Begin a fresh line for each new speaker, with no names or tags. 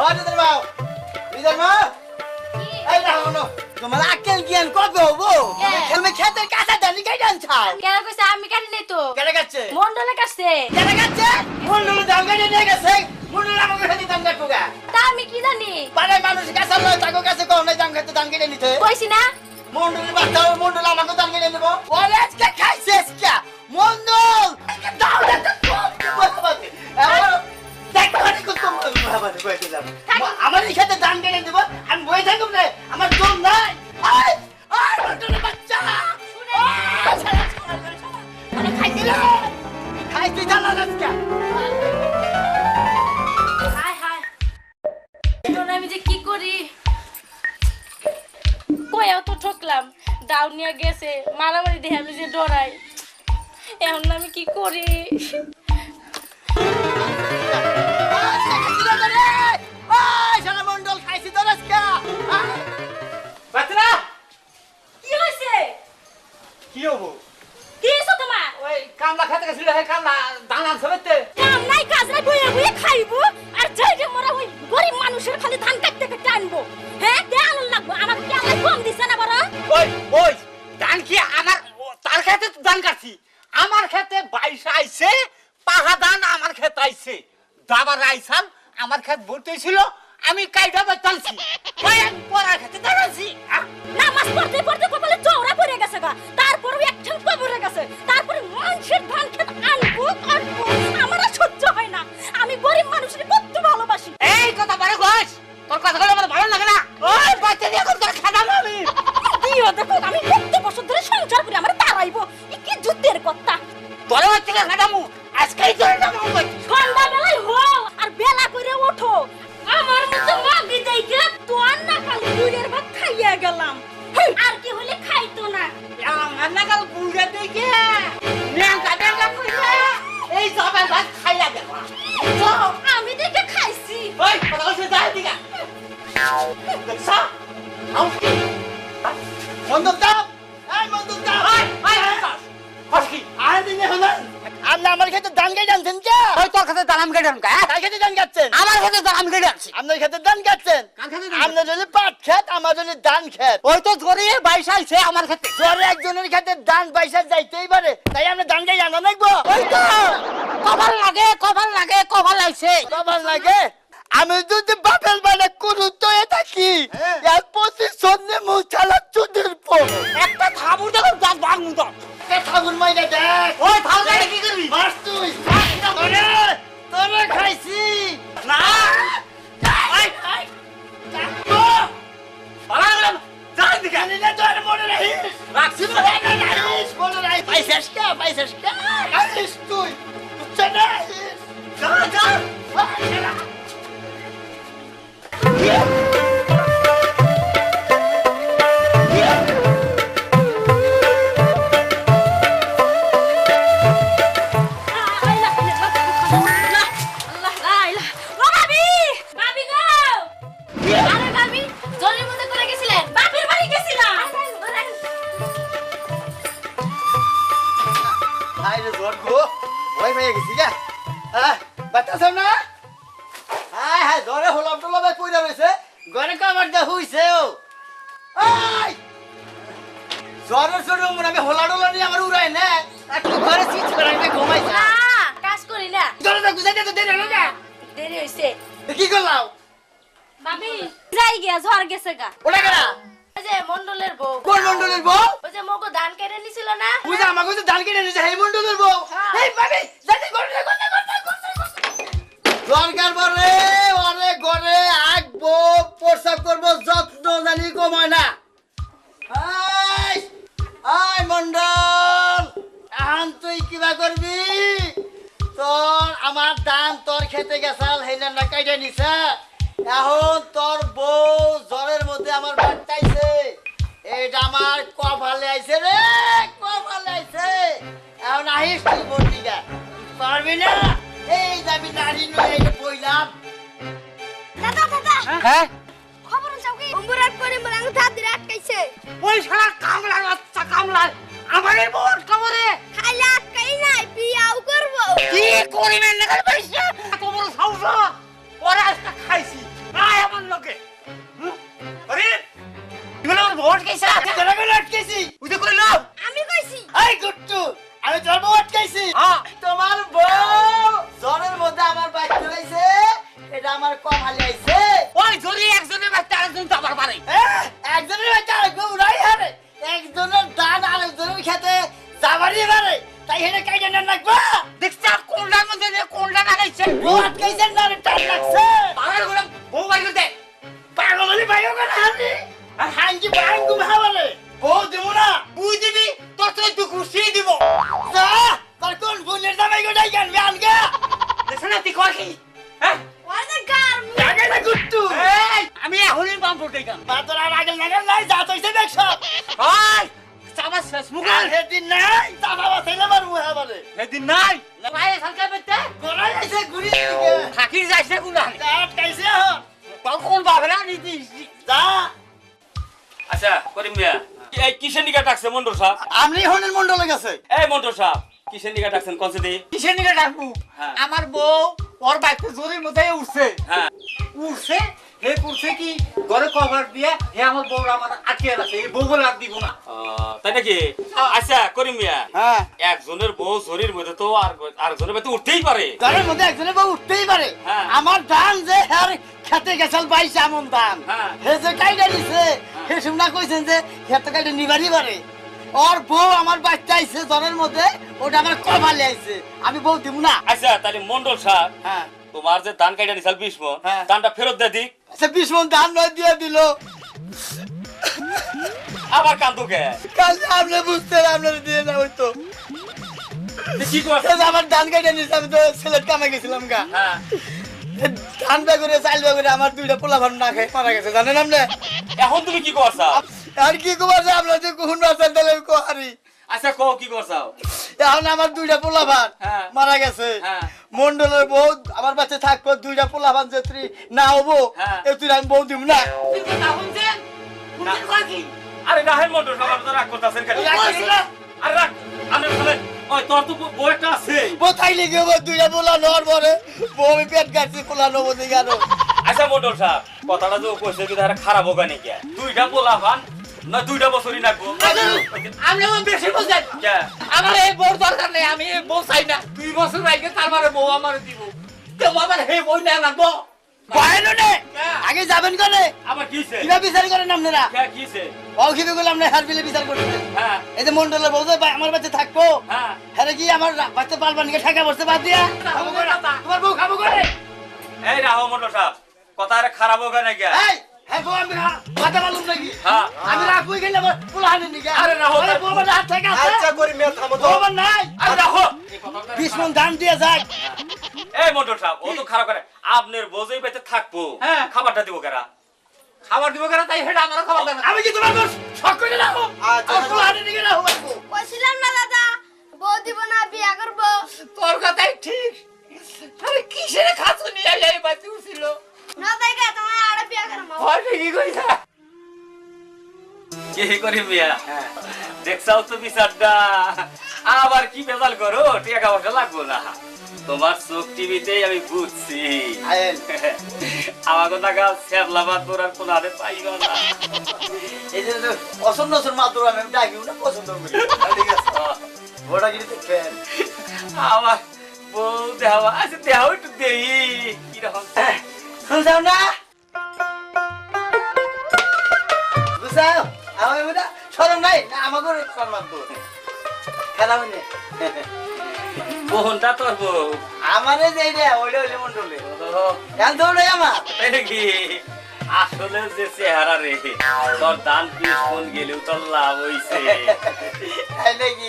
রিজার মা রিজার মা এই না হলো তোমার আকেল জ্ঞান কবে হবো তুমি খেতের কাঁচা দানি কাই জানছাও
কেন কইছে আমি কাটি নাই তো
কেন কাটছে
মন্ডলে কাটছে
কেন কাটছে মন্ডল দাম কাটে নিয়ে গেছে মন্ডল আমাকে খেতে দাম কাটুগা
তা আমি কি জানি
পাড়ায় মানুষ কাছে লয় তাকে কাছে কোন নাই দাম খেতে দাম কেটে নিতে
কইছি না
মন্ডল বাচ্চা মন্ডল আমাকে দাম কেটে নেব ওরে আজকে খাইছে আজকে মন্ডল দাও না তো বসবাতে দেখো আমি কত ভাবাতে কইছিলাম আমার খেতে দাম কেটে দেব আমি বই থাকব না আমার দম নাই আয় আয় মন্ডল বাচ্চা শুনে মানে খাইতে জানা আজকে
হাই হাই এখন আমি যে কি করি কইও তো ঠকলাম দাও নিয়ে গেছে মারামারি দেখে আমি যে ডরাই এখন আমি কি করি
মন্ডল খাইছি তো আজকে বাতরা
কি হইছে
কি হবো
কি হইছে তোমার
ওই কামলা খেতে গেছিল হে কামলা দানা সবেতে
কাম নাই কাজ নাই বইয়া বইয়া খাইবো আর যাই যে মোরা ওই গরিব মানুষের খালি ধান কাটতে কাটতে আনবো হ্যাঁ দেয়াল লাগবো আমার কি আল্লাহ কম দিছে না বড়
ওই ধান কি আমার তার খেতে তো ধান কাটছি আমার খেতে 22 আইছে পাহা ধান আমার খেতে আইছে দাবার আইছাল আমার খেত ভর্তি ছিল আমি কাইটা বাতালছি ওই আমি পড়ার খেতে দাঁড়াছি
নামাজ পড়তে পড়তে কপালে চওড়া পড়ে গেছে গা তারপরে একখান কবরে গেছে তারপরে মানুষের ধান খেত আনবো আমার আর সহ্য হয় না আমি গরিব মানুষের কত ভালোবাসি
এই কথা বড় কইস তোর কথাগুলো আমার ভালো লাগে না ওই বাচ্চা দিয়ে এখন তোর খাদাম আমি
দিও দেখো আমি কত বছর ধরে সংসার করি আমার তারাইবো কি যুদ্ধের কথা
তোর হচ্ছে খাদামু আজকেই তোর নাম কই
সন্ধ্যা বেলায় হও আর বেলা করে ওঠো আমার মতো মাগি দেইকে তোর না খালি দুধের ভাত খাইয়া গেলাম আর কি হলে খাইতো না
আমার না কাল বুঝে দেখে ন্যাংকা ন্যাংকা কইছে এই সবার ভাত খাইয়া গেল
তো আমি দেখে খাইছি
ওই কথা বলছে যাই দিগা দেখছা আউ কি মন্দম দাও এই মন্দম দাও এই হসকি আর দিনে হলো আপনি আমার ক্ষেতে ধান কেটে আনছেন কে ওই তোর ক্ষেতে ধান আমি কেটে আনকা কার ক্ষেতে ধান কাটছেন আমার ক্ষেতে ধান আমি কেটে আনছি আপনার ক্ষেতে ধান কাটছেন কার ক্ষেতে ধান আপনার যদি পাট ক্ষেত আমার যদি ধান ক্ষেত ওই তো জোরে 22 আইছে আমার ক্ষেতে জোরে একজনের ক্ষেতে ধান 22 যাইতেই পারে তাই আমরা ধান কেটে আনা লাগবো ওই তো কভার আইছে কভার লাগে আমি যদি বাপের বাড়ি করু তো এটা কি এর পজিশন নে মুছালা চুদির পো একটা থাবুর দেখো দাঁত ভাঙু দাও কে ঠাকুর মাইরা দেখ ওই ঠাকুর কি করবি মার তুই তোরে খাইছি না আই আই কাকু বালা যাই দিকে নিলে তো আর মনে নাই রাখছি মনে নাই মনে নাই পয়সাস কা আইস তুই চলে যা যা কি করলাম
ভাবি যাই গিয়া ঝড় গেছে গা
ওটা কেনা
ওই যে মন্ডলের বউ
কোন মন্ডলের বউ
ওই যে মগো ধান কেটে নিছিল না
ওই যে আমাকে তো ধান কেটে নিছে এই মন্ডলের বউ এই ভাবি যাতে করতে দরকার বলে ওরে ঘরে আগবো প্রসাব করবো যত্ন জানি কমায় না আই আই মন্ডল এখন তুই কিবা করবি তোর আমার ধান তোর খেতে গেছাল হেনা না কাইটা নিছে এখন তোর বউ জ্বরের মধ্যে আমার বাচ্চাইছে এইটা আমার কপালে আইছে রে কপালে আইছে এখন আহিস তুই বন্ডিগা পারবি না এই যাবি নারী নয় এই বইলাম
দাদা
হ্যাঁ
খবর চাও কি অম্বুরাট করে মলাং ধাত দিয়ে আটকাইছে
ওই শালা কামলা বাচ্চা কামলা আমারে বল খবরে
খাইলে আটকাই নাই বিয়াও করব
কি করি না লাগার পয়সা এত বড় সাউসা ওরা আজকে খাইছি
আটকাইছা
তোরা কেন আটকেছি?
উদে কইলো
আমি কইছি
এই গুট্টু, আমি তোর বউ আটকাইছি।
হ্যাঁ
তোমার বউ জ্বরের মধ্যে আমার বাইক চলাইছে, এটা আমার কম হালি আইছে।
ওই জরি একজনের বাচ্চা আরেকজন তো আবার পারে
একজনের বাচ্চা আরেকজন উড়াই হারে, একজনের দান আরেকজনের খেতে যাবারই পারে, তাই হেনে কাইটা না রাখবা।
দেখছা কোনটার মধ্যে কোনটা লাগাইছে
বউ আটকাইছেন না, টান লাগছে।
পাগল করে বউ বাড়ি করতে
পাগল হলে বাইও কেন হারি? আর হাঙ্গি বাঙ্গু ভাবারে বউ দেবো না।
বুঝ দিবি তোর তো একটু খুশি দিব
যা, তোর কোন বোনের জামাই গোটাই গানবি আনগা।
দেখছ না তুই কয় কি হ্যাঁ
ওই যে গার
জাগে না গুট্টু।
এই আমি এখনই বাম পড়তে গাম
বা তোর আর আগের নাগাল নাই, যা তৈছে দেখছ।
ওই চাবা শেষ মুখ
আর হেদিন নাই, চাপা বাসাইলে আমার মুহে বলে।
সেদিন নাই পায়ে সরকার পেতে
গোড়াই আইছে ঘুরি দিকে।
থাকি যাইছে কোনা
যা আটকাইছে এখন।
কোন বাবরা নিতিস
যা।
আচ্ছা করিম মিয়া এই কিসের নিকা ডাকছে মন্ডল সাহেব?
আমরি হনের মন্ডলে গেছে।
এই মন্ডল সাহেব কিসের নিকা ডাকছেন কনসে দি?
কিসের নিকে ডাকবো
হ্যাঁ।
আমার বউ ওর বাইকে জোরের মধ্যে উঠছে
হ্যাঁ
উঠছে হে করছে কি ঘরে কভার দিয়ে হে আমার বউ আমার আটকে আছে এই বউ বলে আর দিব না
তাই নাকি? আচ্ছা করিম মিয়া
হ্যাঁ,
একজনের বউ শরীর মধ্যে তো আরেকজনের মধ্যে উঠতেই পারে।
ঘরের মধ্যে একজনের বউ উঠতেই পারে।
হ্যাঁ।
আমার ধান যে আর খেতে গেছাল বাইছে এমন ধান,
হ্যাঁ।
হে যে কাইটা নিছে, হে শুনা কইছেন যে খেতে কাইটা নিবারই পারে। ওর বউ আমার বাচ্চা আইছে জ্বরের মধ্যে, ওটা আমার কমালে আইছে, আমি বউ দিব না।
আচ্ছা তাহলে মন্ডল সাহেব
হ্যাঁ,
তোমার যে ধান কাইটা নিছাল 20 মণ,
হ্যাঁ।
ধানটা ফেরত দে দিক।
আচ্ছা 20 মণ ধান নয় দিয়ে দিল।
আবার কান্দু কে?
কাল আপনি বুঝতে আপনার দিয়ে না হইতো।
কি করছ?
এই যে আমার ধান কাইটা নিছে, আমি তো সিলেট কামে গেছিলাম গা।
হ্যাঁ
ধান বেগুনে চাইল বেগুনে আমার দুইটা পোলা ভান না খেয়ে মারা গেছে, জানেন আপনি?
এখন তুমি কি করছ?
আর কি কবার যে আপনার যে কোন বাচ্চা দিলে কোহারি।
আচ্ছা কও কি করছাও?
এখন আমার দুইটা পোলা ভান
হ্যাঁ।
মারা গেছে।
হ্যাঁ।
মন্ডলের বউ আমার বাচ্চা থাকবো, দুইটা পোলা ভান যে তুই না হবো,
হ্যাঁ।
এ তুই আমি বউ দিব না।
তুই তো না শুনছেন শুনছেন কয় কি
আরে না হে মন্ডল সাহেব আপনি তো রাগ করতেছেন কেন?
রাগ করছি না।
আরে রাগ আমি বলে ওই তোর তো বউ একটা আছে।
বউ থাইলে কি হবো, দুইটা পোলা নর পরে বউ আমি পেট কাটছি, পোলা নবো দিকে আনো।
আচ্ছা মন্ডল সাহেব কথাটা যে কইছে কি তারা খারাপ হোক নাকি? দুইটা পোলা ভান না দুইটা বছরই নাকবো।
আমি বেশি বুঝেন
কে?
আমার এই বউ দরকার নেই আমি এই বউ চাই না 2 বছর আগে তারপরে বউ আমার দিব কেউ আমার হে বউ না লাগবো
বাইরে নে, আগে যাবেন করে
আবার কিছে?
কিভাবে বিচার করেন আপনারা?
কে কিছে?
অখিবে করলাম না, হার বিলে বিচার করতেছেন।
হ্যাঁ
এই যে মন্ডলের বউ যে আমার বাচ্চা থাকবো,
হ্যাঁ
হ্যাঁ কি আমার বাচ্চা পালবান কে ঠাকা বসতে বাদ দিয়া খাবো করে? তোমার বউ খাবো করে?
এই রাহো মন্ডল সাহেব কথা আরে খারাপ হোক নাকি?
এই, হ্যাঁ বউ আমি কথা বলুন নাকি?
হ্যাঁ
আমি রাখবই গেলে পোলা হানি নাকি?
আরে রাহো।
বউ আমার হাত থেকে আছে।
আচ্ছা করি মেয়ে থামো তো।
বউ আমার নাই।
আরে রাহো।
20 মণ ধান দিয়ে যাক।
এই মন্ডল সাহেব ও তো খারাপ করে আপনার বোঝই পেতে থাকবো।
হ্যাঁ।
খাবারটা দিব কেরা?
খাবার দিব কেন তাই হেটা আমার খাবার দেবে
আমি কি তোমার বউ শখ করে রাখো?
আচ্ছা,
আর পোলা হানি নাকি রাখো?
কইছিলাম না দাদা বউ দিব না বিয়া করব।
তোর কথাই ঠিক আরে কিসের খাসু নিয়ে যাই বাতি উছিল
না দেখে তোমার আরে বিয়া করব।
হয় কি কইছা
কি করি মিয়া দেখছাও তো বিচারটা আবার কি বেজাল করো টাকা পয়সা লাগবো না তোমার চোখ টিভিতেই আমি বুঝছি
আয়েন।
আমার কথা গাল সেবলাবাদ তোর আর কোন হাতে পাইবা না
এই যে পছন্দ আছে মাত্র আমি ডাকিও না, পছন্দ করি। ঠিক আছে, বড়টা কিন্তু দেখেন।
আমার বউ দেওয়া আছে দেওয়া একটু দেই কিরকম
শুনছাও না? বুঝাও আমার বুঝা শরম নাই না, আমাকে সম্মান তো খেলা মানে
বোনটা তোর বউ
আমার যে রে ওইটা হইলে মন্ডলে এখন তো ওটাই আমার।
তাই নাকি? আসলে যে চেহারা রে তোর দান 20 মণ গেলেও তোর লাভ হইছে
তাই নাকি?